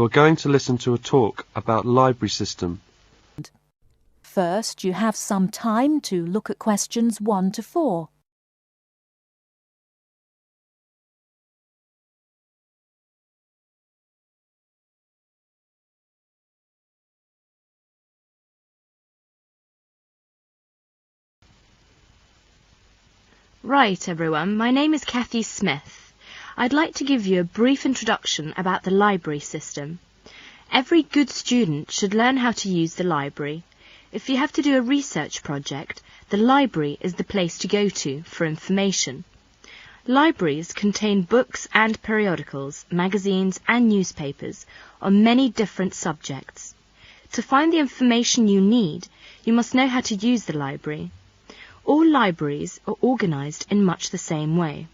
You are going to listen to a talk about library system. First, you have some time to look at questions 1 to 4. Right, everyone, my name is Kathy Smith. I'd like to give you a brief introduction about the library system. Every good student should learn how to use the library. If you have to do a research project, the library is the place to go to for information. Libraries contain books and periodicals, magazines and newspapers on many different subjects. To find the information you need, you must know how to use the library. All libraries are organised in much the same way.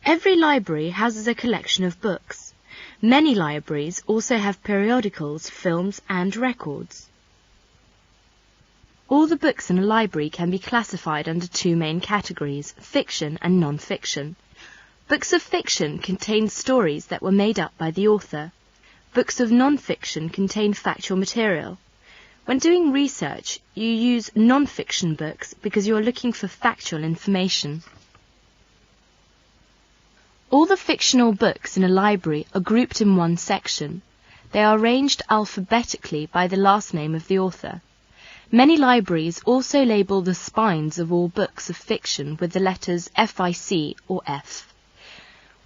Every library houses a collection of books. Many libraries also have periodicals, films and records. All the books in a library can be classified under 2 main categories, fiction and non-fiction. Books of fiction contain stories that were made up by the author. Books of non-fiction contain factual material. When doing research, you use non-fiction books because you are looking for factual information. All the fictional books in a library are grouped in one section. They are arranged alphabetically by the last name of the author. Many libraries also label the spines of all books of fiction with the letters FIC or F.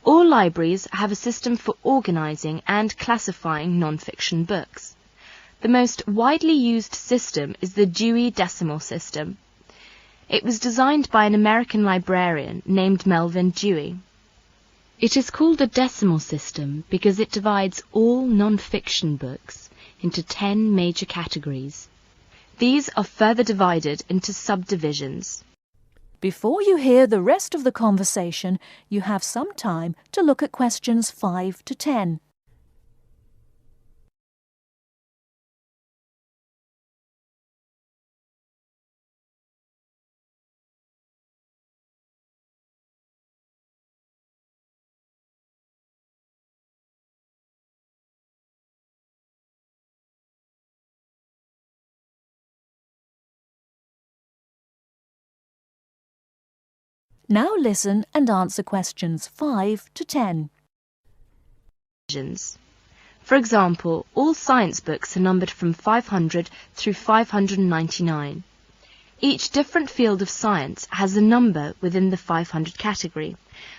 All libraries have a system for organising and classifying non-fiction books. The most widely used system is the Dewey Decimal System. It was designed by an American librarian named Melvin Dewey. It is called a decimal system because it divides all non-fiction books into 10 major categories. These are further divided into subdivisions. Before you hear the rest of the conversation, you have some time to look at questions 5 to 10. Now listen and answer questions 5 to 10. For example, all science books are numbered from 500 through 599. Each different field of science has a number within the 500 category.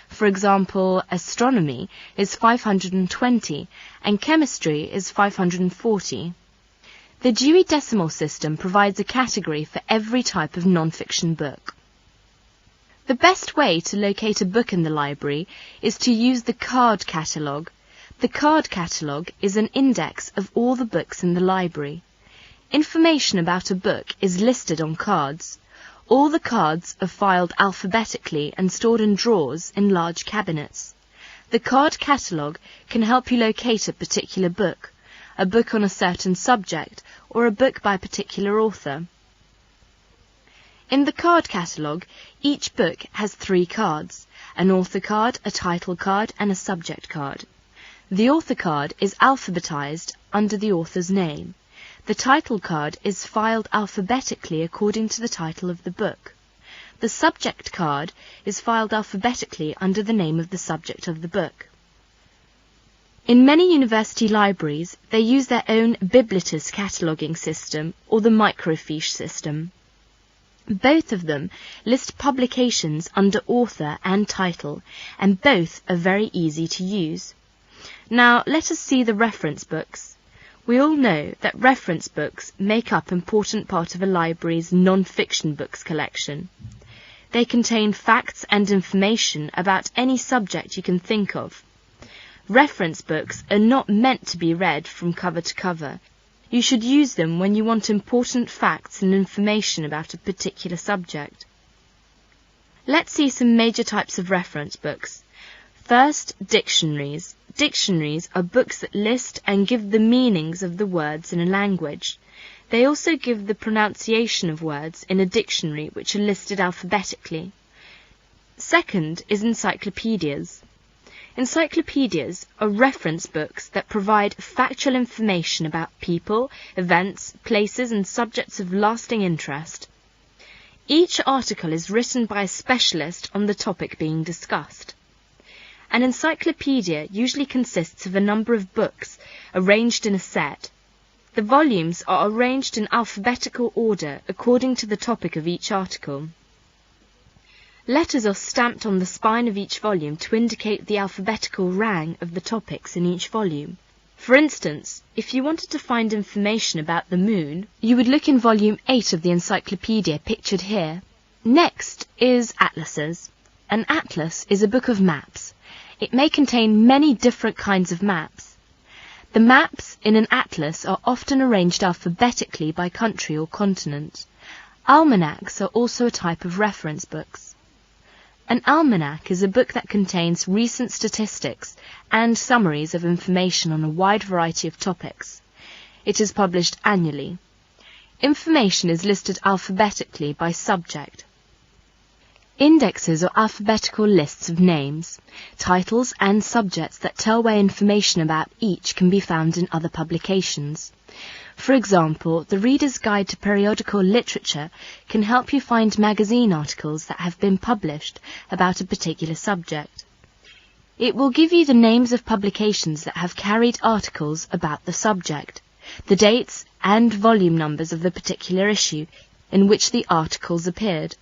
For example, astronomy is 520 and chemistry is 540. The Dewey Decimal System provides a category for every type of non-fiction book. The best way to locate a book in the library is to use the card catalogue. The card catalogue is an index of all the books in the library. Information about a book is listed on cards. All the cards are filed alphabetically and stored in drawers in large cabinets. The card catalogue can help you locate a particular book, a book on a certain subject, or a book by a particular author. In the card catalogue, each book has 3 cards, an author card, a title card, and a subject card. The author card is alphabetized under the author's name. The title card is filed alphabetically according to the title of the book. The subject card is filed alphabetically under the name of the subject of the book. In many university libraries, they use their own Biblitus cataloguing system or the microfiche system. Both of them list publications under author and title, and both are very easy to use. Now let us see the reference books. We all know that reference books make up an important part of a library's non-fiction books collection. They contain facts and information about any subject you can think of. Reference books are not meant to be read from cover to cover. You should use them when you want important facts and information about a particular subject. Let's see some major types of reference books. First, dictionaries. Dictionaries are books that list and give the meanings of the words in a language. They also give the pronunciation of words in a dictionary which are listed alphabetically. Second is encyclopedias. Encyclopedias are reference books that provide factual information about people, events, places, and subjects of lasting interest. Each article is written by a specialist on the topic being discussed. An encyclopedia usually consists of a number of books arranged in a set. The volumes are arranged in alphabetical order according to the topic of each article. Letters are stamped on the spine of each volume to indicate the alphabetical rang of the topics in each volume. For instance, if you wanted to find information about the moon, you would look in volume 8 of the encyclopedia pictured here. Next is atlases. An atlas is a book of maps. It may contain many different kinds of maps. The maps in an atlas are often arranged alphabetically by country or continent. Almanacs are also a type of reference books. An almanac is a book that contains recent statistics and summaries of information on a wide variety of topics. It is published annually. Information is listed alphabetically by subject. Indexes are alphabetical lists of names, titles and subjects that tell where information about each can be found in other publications. For example, the Reader's Guide to Periodical Literature can help you find magazine articles that have been published about a particular subject. It will give you the names of publications that have carried articles about the subject, the dates and volume numbers of the particular issue in which the articles appeared.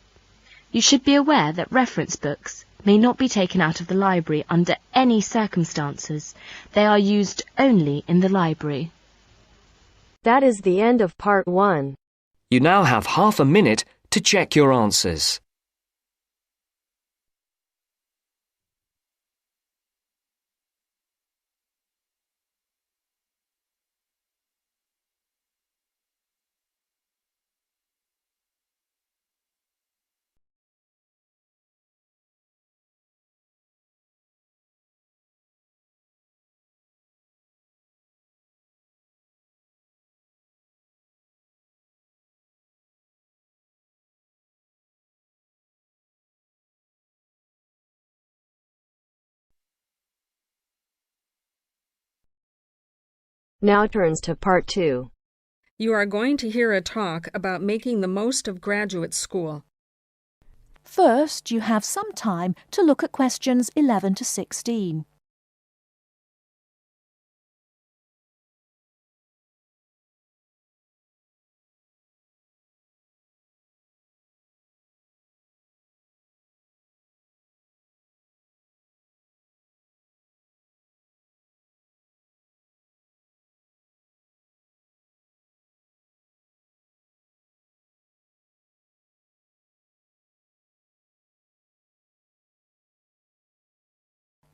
You should be aware that reference books may not be taken out of the library under any circumstances. They are used only in the library. That is the end of part 1. You now have half a minute to check your answers. Now turns to part 2. You are going to hear a talk about making the most of graduate school. First, you have some time to look at questions 11 to 16.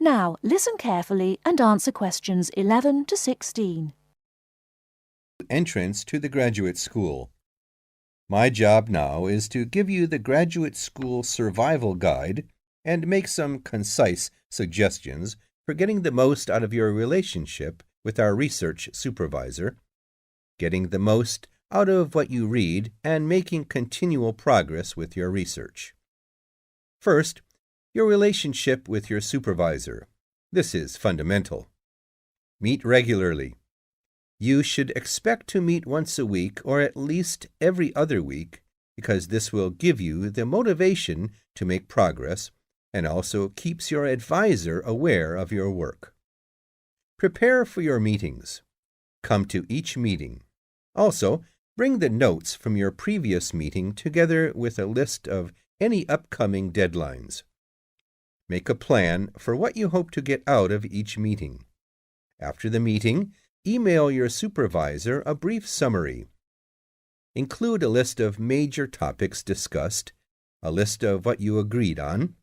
Now, listen carefully and answer questions 11 to 16. Entrance to the graduate school. My job now is to give you the graduate school survival guide and make some concise suggestions for getting the most out of your relationship with our research supervisor, getting the most out of what you read, and making continual progress with your research. First, your relationship with your supervisor. This is fundamental. Meet regularly. You should expect to meet once a week or at least every other week, because this will give you the motivation to make progress and also keeps your advisor aware of your work. Prepare for your meetings. Come to each meeting. Also, bring the notes from your previous meeting together with a list of any upcoming deadlines. Make a plan for what you hope to get out of each meeting. After the meeting, email your supervisor a brief summary. Include a list of major topics discussed, a list of what you agreed on,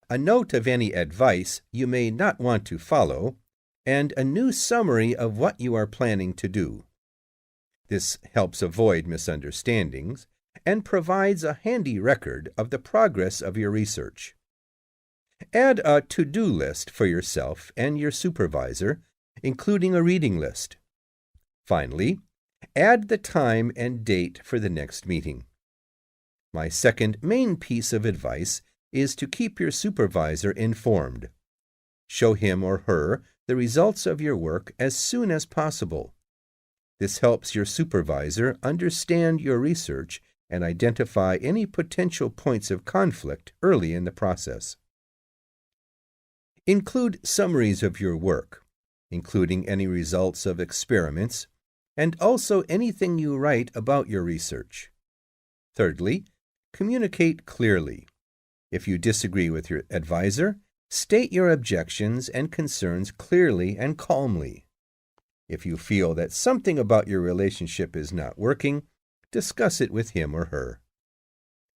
a note of any advice you may not want to follow, and a new summary of what you are planning to do. This helps avoid misunderstandings and provides a handy record of the progress of your research. Add a to-do list for yourself and your supervisor, including a reading list. Finally, add the time and date for the next meeting. My second main piece of advice is to keep your supervisor informed. Show him or her the results of your work as soon as possible. This helps your supervisor understand your research and identify any potential points of conflict early in the process. Include summaries of your work, including any results of experiments, and also anything you write about your research. Thirdly, communicate clearly. If you disagree with your advisor, state your objections and concerns clearly and calmly. If you feel that something about your relationship is not working, discuss it with him or her.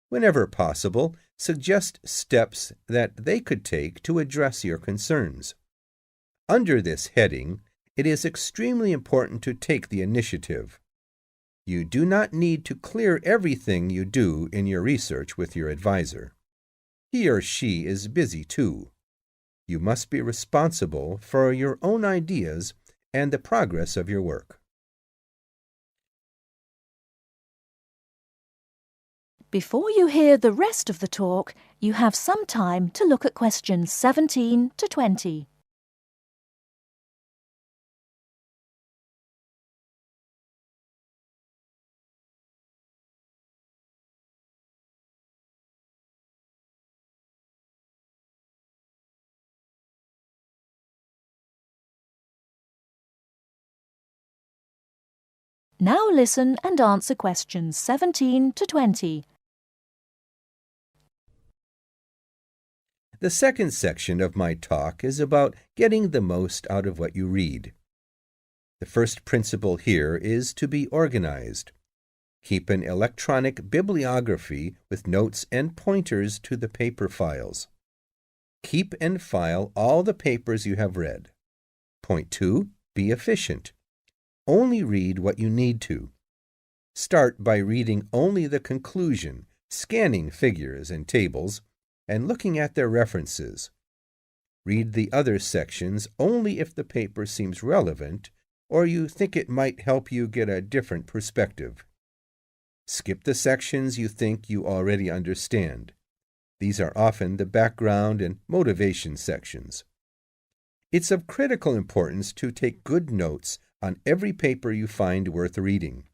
Whenever possible, suggest steps that they could take to address your concerns. Under this heading, it is extremely important to take the initiative. You do not need to clear everything you do in your research with your advisor. He or she is busy too. You must be responsible for your own ideas and the progress of your work. Before you hear the rest of the talk, you have some time to look at questions 17 to 20. Now listen and answer questions 17 to 20. The second section of my talk is about getting the most out of what you read. The first principle here is to be organized. Keep an electronic bibliography with notes and pointers to the paper files. Keep and file all the papers you have read. Point 2. Be efficient. Only read what you need to. Start by reading only the conclusion, scanning figures and tables, and looking at their references. Read the other sections only if the paper seems relevant or you think it might help you get a different perspective. Skip the sections you think you already understand. These are often the background and motivation sections. It's of critical importance to take good notes on every paper you find worth reading.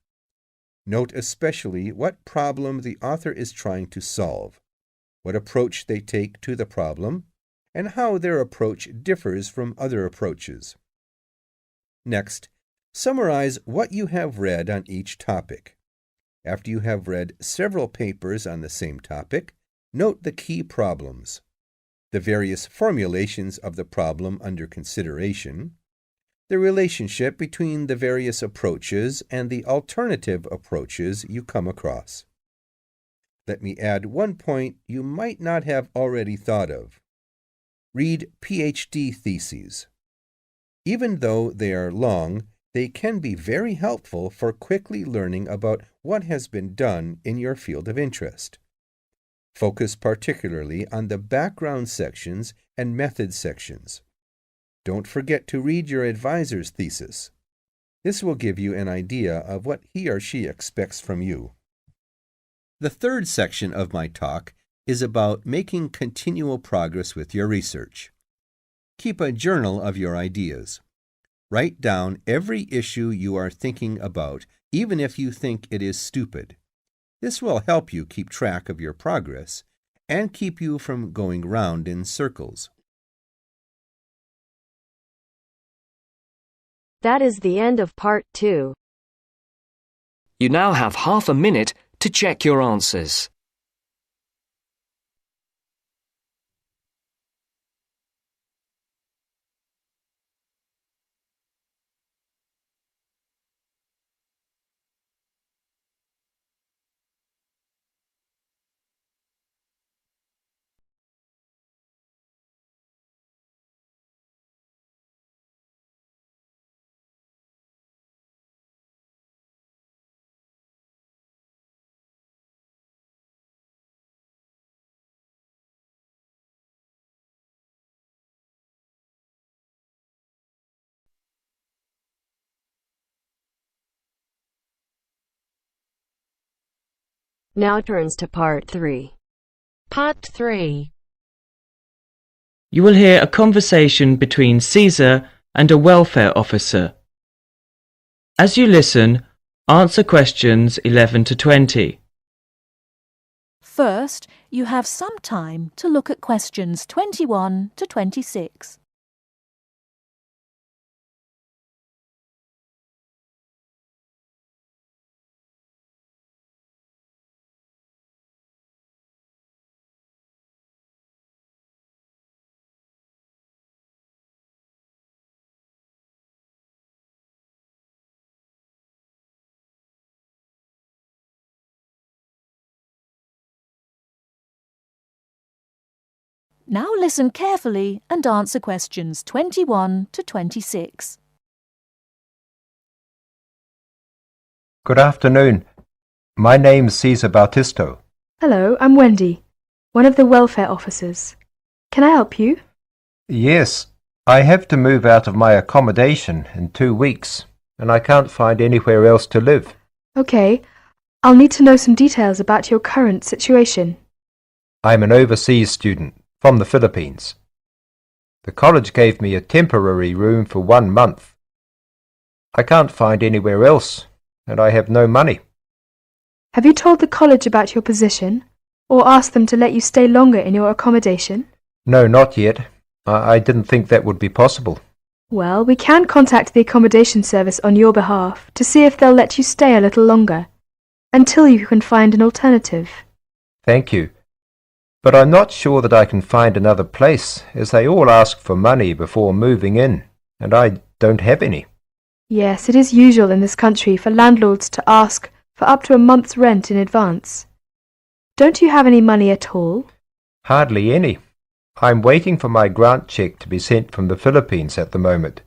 Note especially what problem the author is trying to solve, what approach they take to the problem, and how their approach differs from other approaches. Next, summarize what you have read on each topic. After you have read several papers on the same topic, note the key problems, the various formulations of the problem under consideration, the relationship between the various approaches and the alternative approaches you come across. Let me add one point you might not have already thought of. Read PhD theses. Even though they are long, they can be very helpful for quickly learning about what has been done in your field of interest. Focus particularly on the background sections and method sections. Don't forget to read your advisor's thesis. This will give you an idea of what he or she expects from you. The third section of my talk is about making continual progress with your research. Keep a journal of your ideas. Write down every issue you are thinking about, even if you think it is stupid. This will help you keep track of your progress and keep you from going round in circles. That is the end of part 2. You now have half a minute to check your answers. Now turns to part 3. Part 3. You will hear a conversation between Caesar and a welfare officer. As you listen, answer questions 11 to 20. First, you have some time to look at questions 21 to 26. Now listen carefully and answer questions 21 to 26. Good afternoon. My name's Cesar Bautisto. Hello, I'm Wendy, one of the welfare officers. Can I help you? Yes, I have to move out of my accommodation in 2 weeks, and I can't find anywhere else to live. Okay, I'll need to know some details about your current situation. I'm an overseas student from the Philippines. The college gave me a temporary room for 1 month. I can't find anywhere else, and I have no money. Have you told the college about your position, or asked them to let you stay longer in your accommodation? No, not yet. I didn't think that would be possible. Well, we can contact the accommodation service on your behalf to see if they'll let you stay a little longer, until you can find an alternative. Thank you. But I'm not sure that I can find another place, as they all ask for money before moving in, and I don't have any. Yes, it is usual in this country for landlords to ask for up to a month's rent in advance. Don't you have any money at all? Hardly any. I'm waiting for my grant cheque to be sent from the Philippines at the moment.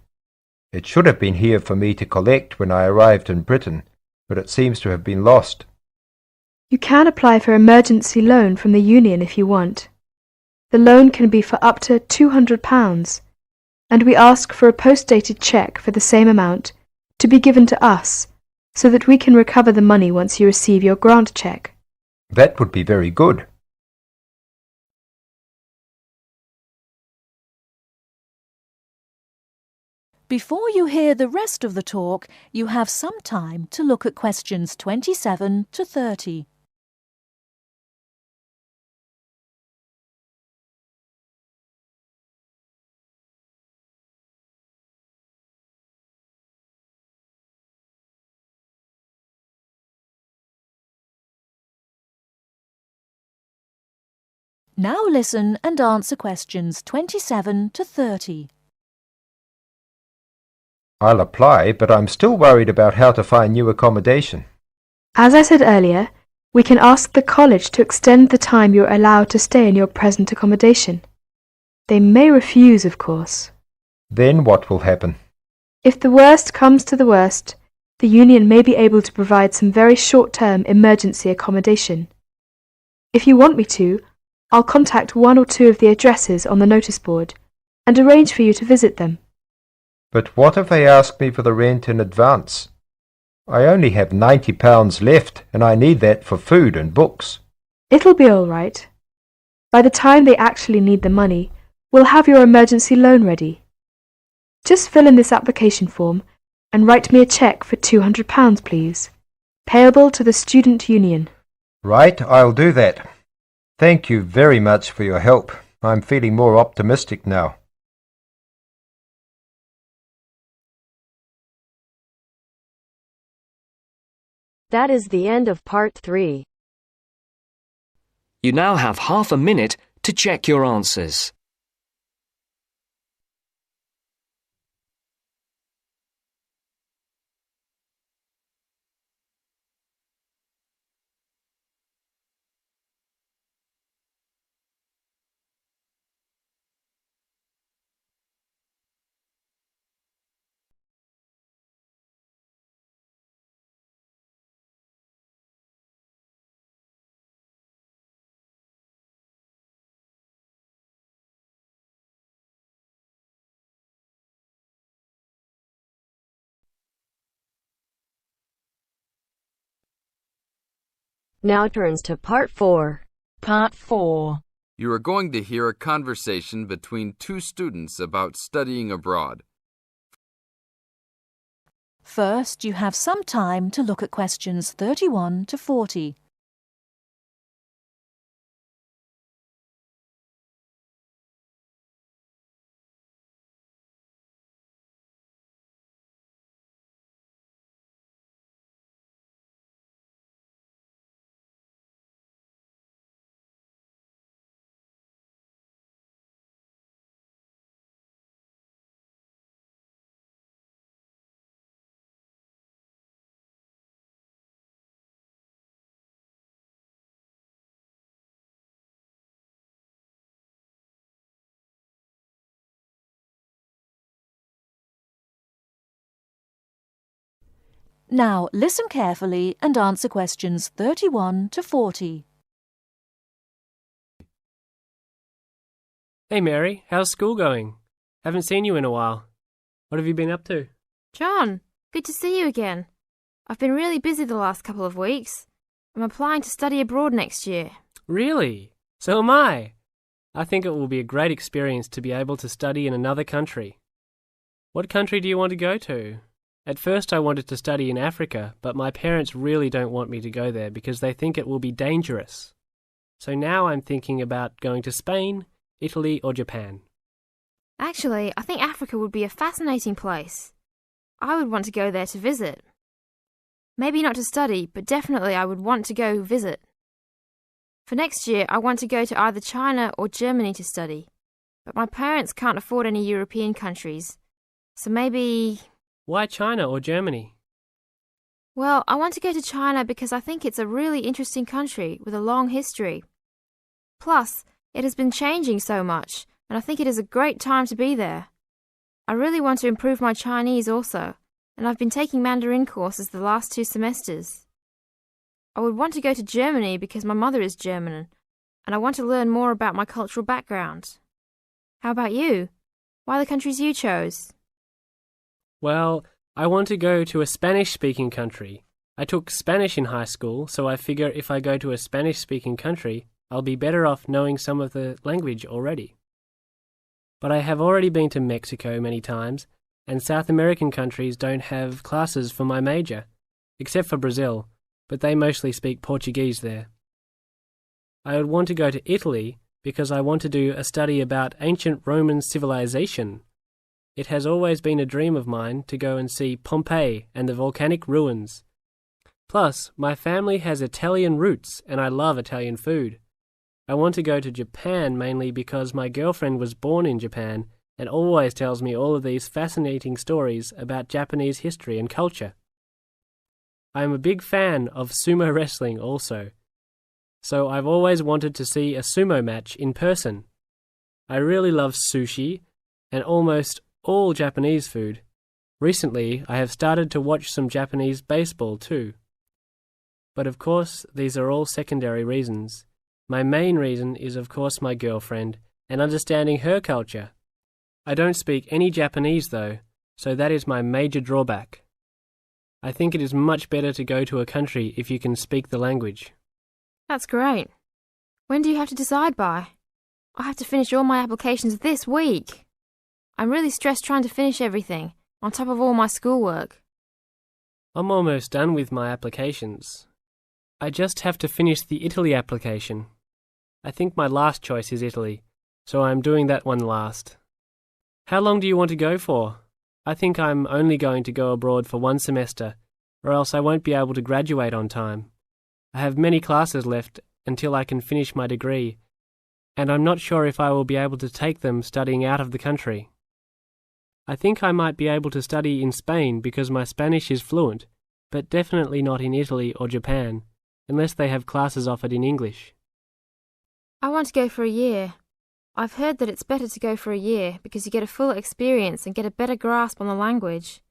It should have been here for me to collect when I arrived in Britain, but it seems to have been lost. You can apply for emergency loan from the union if you want. The loan can be for up to £200, and we ask for a post-dated cheque for the same amount to be given to us, so that we can recover the money once you receive your grant cheque. That would be very good. Before you hear the rest of the talk, you have some time to look at questions 27 to 30. Now listen and answer questions 27 to 30. I'll apply, but I'm still worried about how to find new accommodation. As I said earlier, we can ask the college to extend the time you're allowed to stay in your present accommodation. They may refuse, of course. Then what will happen? If the worst comes to the worst, the union may be able to provide some very short-term emergency accommodation. If you want me to, I'll contact 1 or 2 of the addresses on the notice board and arrange for you to visit them. But what if they ask me for the rent in advance? I only have £90 left, and I need that for food and books. It'll be all right. By the time they actually need the money, we'll have your emergency loan ready. Just fill in this application form and write me a cheque for £200, please, payable to the student union. Right, I'll do that. Thank you very much for your help. I'm feeling more optimistic now. That is the end of part 3. You now have half a minute to check your answers. Now turns to part 4. Part 4. You are going to hear a conversation between two students about studying abroad. First, you have some time to look at questions 31 to 40. Now, listen carefully and answer questions 31 to 40. Hey Mary, how's school going? Haven't seen you in a while. What have you been up to? John, good to see you again. I've been really busy the last couple of weeks. I'm applying to study abroad next year. Really? So am I. I think it will be a great experience to be able to study in another country. What country do you want to go to? At first I wanted to study in Africa, but my parents really don't want me to go there because they think it will be dangerous. So now I'm thinking about going to Spain, Italy or Japan. Actually, I think Africa would be a fascinating place. I would want to go there to visit. Maybe not to study, but definitely I would want to go visit. For next year, I want to go to either China or Germany to study. But my parents can't afford any European countries. So maybe... Why China or Germany? Well, I want to go to China because I think it's a really interesting country with a long history. Plus, it has been changing so much, and I think it is a great time to be there. I really want to improve my Chinese also, and I've been taking Mandarin courses the last 2 semesters. I would want to go to Germany because my mother is German, and I want to learn more about my cultural background. How about you? Why the countries you chose? Well, I want to go to a Spanish-speaking country. I took Spanish in high school, so I figure if I go to a Spanish-speaking country, I'll be better off knowing some of the language already. But I have already been to Mexico many times, and South American countries don't have classes for my major, except for Brazil, but they mostly speak Portuguese there. I would want to go to Italy because I want to do a study about ancient Roman civilization. It has always been a dream of mine to go and see Pompeii and the volcanic ruins. Plus, my family has Italian roots and I love Italian food. I want to go to Japan mainly because my girlfriend was born in Japan and always tells me all of these fascinating stories about Japanese history and culture. I am a big fan of sumo wrestling also, so I've always wanted to see a sumo match in person. I really love sushi and almost all Japanese food. Recently, I have started to watch some Japanese baseball too. But of course, these are all secondary reasons. My main reason is of course my girlfriend and understanding her culture. I don't speak any Japanese though, so that is my major drawback. I think it is much better to go to a country if you can speak the language. That's great. When do you have to decide by? I have to finish all my applications this week. I'm really stressed trying to finish everything, on top of all my schoolwork. I'm almost done with my applications. I just have to finish the Italy application. I think my last choice is Italy, so I'm doing that one last. How long do you want to go for? I think I'm only going to go abroad for 1 semester, or else I won't be able to graduate on time. I have many classes left until I can finish my degree, and I'm not sure if I will be able to take them studying out of the country. I think I might be able to study in Spain because my Spanish is fluent, but definitely not in Italy or Japan, unless they have classes offered in English. I want to go for a year. I've heard that it's better to go for a year because you get a full experience and get a better grasp on the language.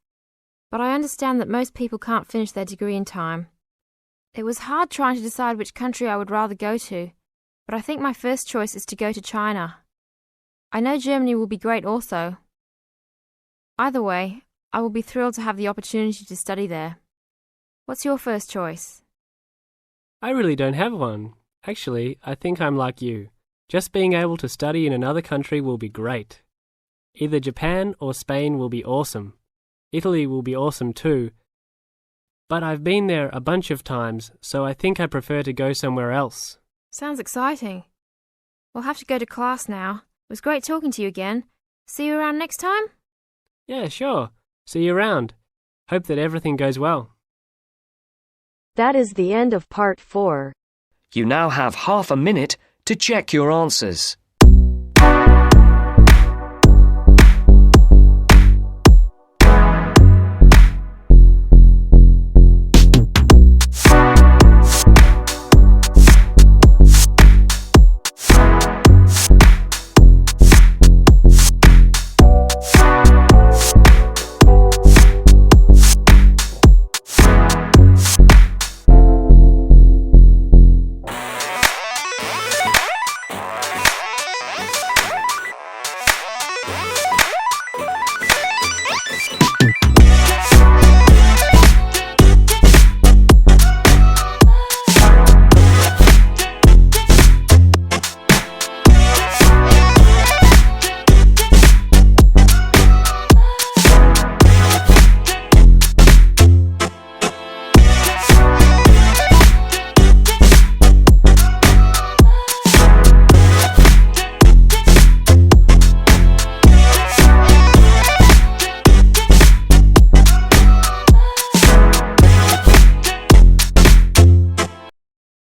But I understand that most people can't finish their degree in time. It was hard trying to decide which country I would rather go to, but I think my first choice is to go to China. I know Germany will be great also. Either way, I will be thrilled to have the opportunity to study there. What's your first choice? I really don't have one. Actually, I think I'm like you. Just being able to study in another country will be great. Either Japan or Spain will be awesome. Italy will be awesome too. But I've been there a bunch of times, so I think I prefer to go somewhere else. Sounds exciting. We'll have to go to class now. It was great talking to you again. See you around next time? Yeah, sure. See you around. Hope that everything goes well. That is the end of part 4. You now have half a minute to check your answers.